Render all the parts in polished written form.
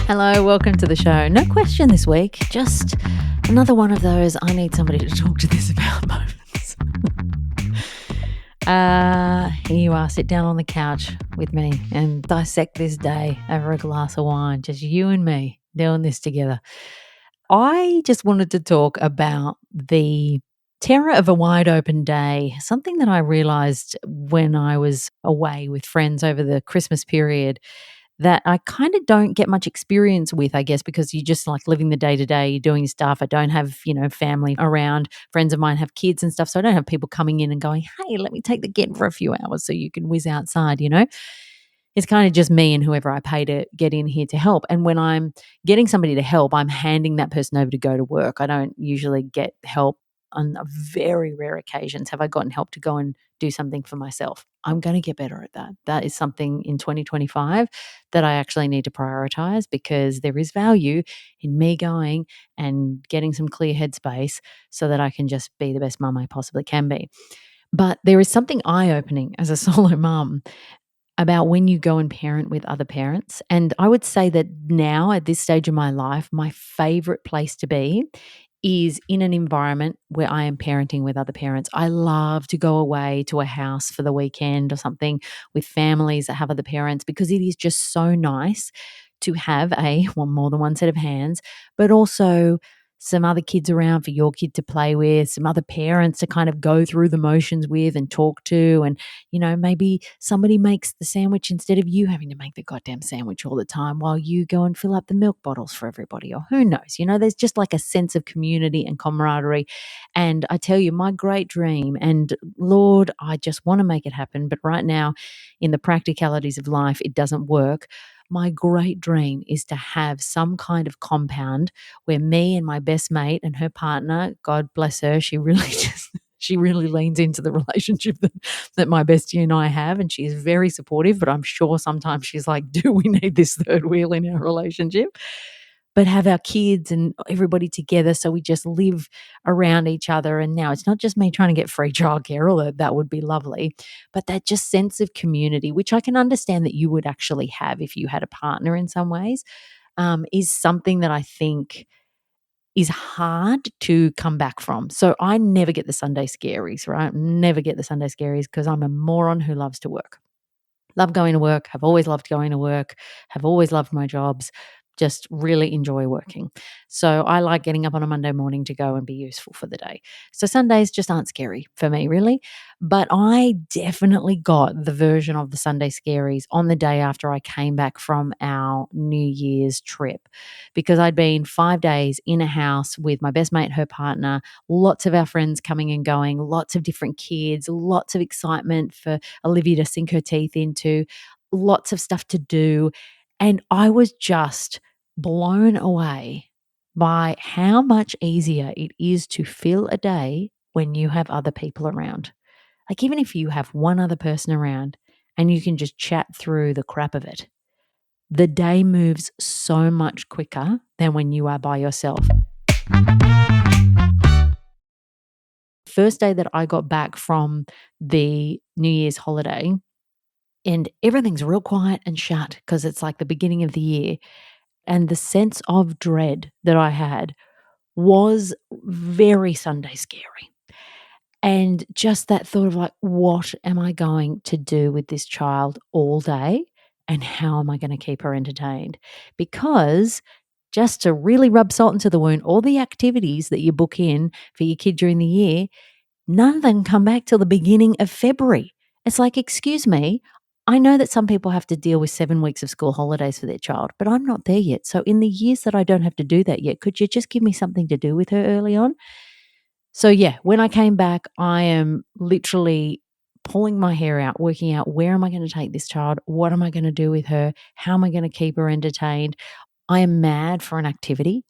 Hello, welcome to the show. No question this week, just another one of those I need somebody to talk to this about moments. Here you are, sit down on the couch with me and dissect this day over a glass of wine, just you and me doing this together. I just wanted to talk about the terror of a wide open day, something that I realized when I was away with friends over the Christmas period that I kind of don't get much experience with, I guess, because you're just like living the day to day, you're doing stuff. I don't have, family around. Friends of mine have kids and stuff. So I don't have people coming in and going, hey, let me take the kid for a few hours so you can whiz outside. It's kind of just me and whoever I pay to get in here to help. And when I'm getting somebody to help, I'm handing that person over to go to work. I don't usually get help. On very rare occasions have I gotten help to go and do something for myself. I'm going to get better at that. That is something in 2025 that I actually need to prioritize, because there is value in me going and getting some clear headspace so that I can just be the best mum I possibly can be. But there is something eye-opening as a solo mum about when you go and parent with other parents. And I would say that now at this stage of my life, my favorite place to be is in an environment where I am parenting with other parents. I love to go away to a house for the weekend or something with families that have other parents, because it is just so nice to have more than one set of hands, but also some other kids around for your kid to play with, some other parents to kind of go through the motions with and talk to. And maybe somebody makes the sandwich instead of you having to make the goddamn sandwich all the time while you go and fill up the milk bottles for everybody, or who knows. There's just like a sense of community and camaraderie. And I tell you, my great dream, and Lord, I just want to make it happen, but right now in the practicalities of life, it doesn't work. My great dream is to have some kind of compound where me and my best mate and her partner, God bless her, she really just she really leans into the relationship that my bestie and I have, and she is very supportive, but I'm sure sometimes she's like, do we need this third wheel in our relationship? But have our kids and everybody together so we just live around each other. And now it's not just me trying to get free childcare, although that would be lovely, but that just sense of community, which I can understand that you would actually have if you had a partner in some ways, is something that I think is hard to come back from. So I never get the Sunday Scaries, right? Never get the Sunday Scaries because I'm a moron who loves to work. Love going to work, have always loved going to work, have always loved my jobs, just really enjoy working. So I like getting up on a Monday morning to go and be useful for the day. So Sundays just aren't scary for me, really. But I definitely got the version of the Sunday Scaries on the day after I came back from our New Year's trip, because I'd been 5 days in a house with my best mate, her partner, lots of our friends coming and going, lots of different kids, lots of excitement for Olivia to sink her teeth into, lots of stuff to do. And I was just blown away by how much easier it is to fill a day when you have other people around. Like, even if you have one other person around and you can just chat through the crap of it, the day moves so much quicker than when you are by yourself. First day that I got back from the New Year's holiday, and everything's real quiet and shut because it's like the beginning of the year. And the sense of dread that I had was very Sunday scary. And just that thought of like, what am I going to do with this child all day? And how am I going to keep her entertained? Because just to really rub salt into the wound, all the activities that you book in for your kid during the year, none of them come back till the beginning of February. It's like, excuse me, I know that some people have to deal with 7 weeks of school holidays for their child, but I'm not there yet. So in the years that I don't have to do that yet, could you just give me something to do with her early on? So yeah, when I came back, I am literally pulling my hair out, working out, where am I going to take this child? What am I going to do with her? How am I going to keep her entertained? I am mad for an activity.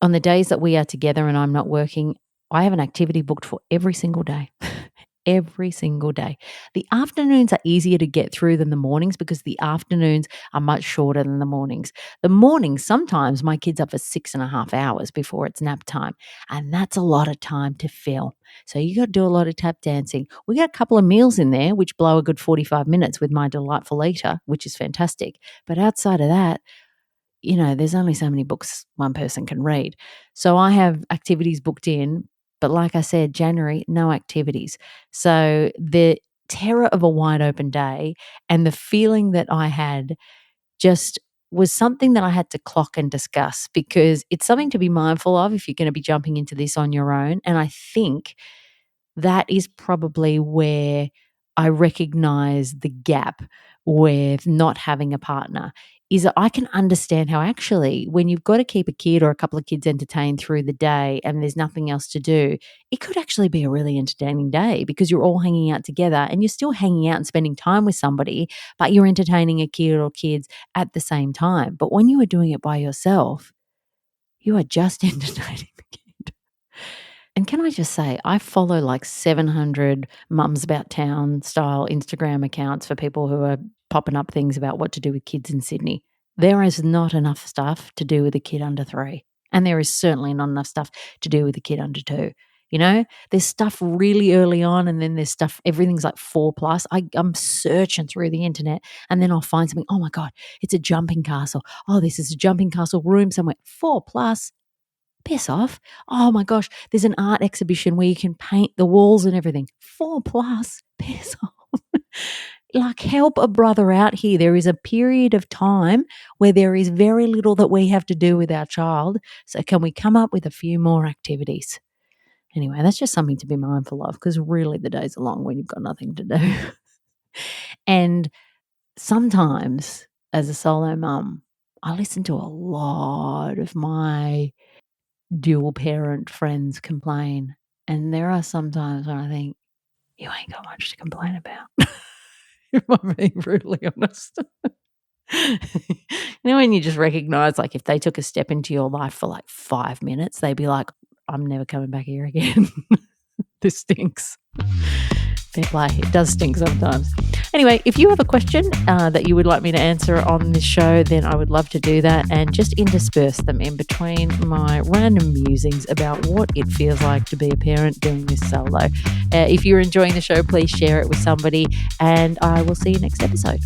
On the days that we are together and I'm not working, I have an activity booked for every single day. Every single day. The afternoons are easier to get through than the mornings because the afternoons are much shorter than the mornings. The mornings, sometimes my kid's up for 6.5 hours before it's nap time, and that's a lot of time to fill. So you got to do a lot of tap dancing. We got a couple of meals in there, which blow a good 45 minutes with my delightful eater, which is fantastic. But outside of that, there's only so many books one person can read. So I have activities booked in, but like I said, January, no activities. So the terror of a wide open day and the feeling that I had just was something that I had to clock and discuss, because it's something to be mindful of if you're going to be jumping into this on your own. And I think that is probably where I recognize the gap with not having a partner, is that I can understand how actually when you've got to keep a kid or a couple of kids entertained through the day and there's nothing else to do, it could actually be a really entertaining day because you're all hanging out together and you're still hanging out and spending time with somebody, but you're entertaining a kid or kids at the same time. But when you are doing it by yourself, you are just entertaining the kid. And can I just say, I follow like 700 mums about town style Instagram accounts for people who are popping up things about what to do with kids in Sydney. There is not enough stuff to do with a kid under 3. And there is certainly not enough stuff to do with a kid under 2. There's stuff really early on, and then there's stuff, everything's like 4 plus. I'm searching through the internet and then I'll find something. Oh my God, it's a jumping castle. Oh, this is a jumping castle room somewhere. 4 plus. Piss off. Oh my gosh, there's an art exhibition where you can paint the walls and everything. 4 plus. Piss off. Like, help a brother out here. There is a period of time where there is very little that we have to do with our child. So can we come up with a few more activities? Anyway, that's just something to be mindful of, because really the days are long when you've got nothing to do. And sometimes as a solo mum, I listen to a lot of my dual parent friends complain. And there are some times when I think, you ain't got much to complain about. If I'm being brutally honest. When you just recognize, like, if they took a step into your life for like 5 minutes, they'd be like, I'm never coming back here again. This stinks. Fair play. It does stink sometimes. Anyway, if you have a question that you would like me to answer on this show, then I would love to do that and just intersperse them in between my random musings about what it feels like to be a parent doing this solo. If you're enjoying the show, please share it with somebody, and I will see you next episode.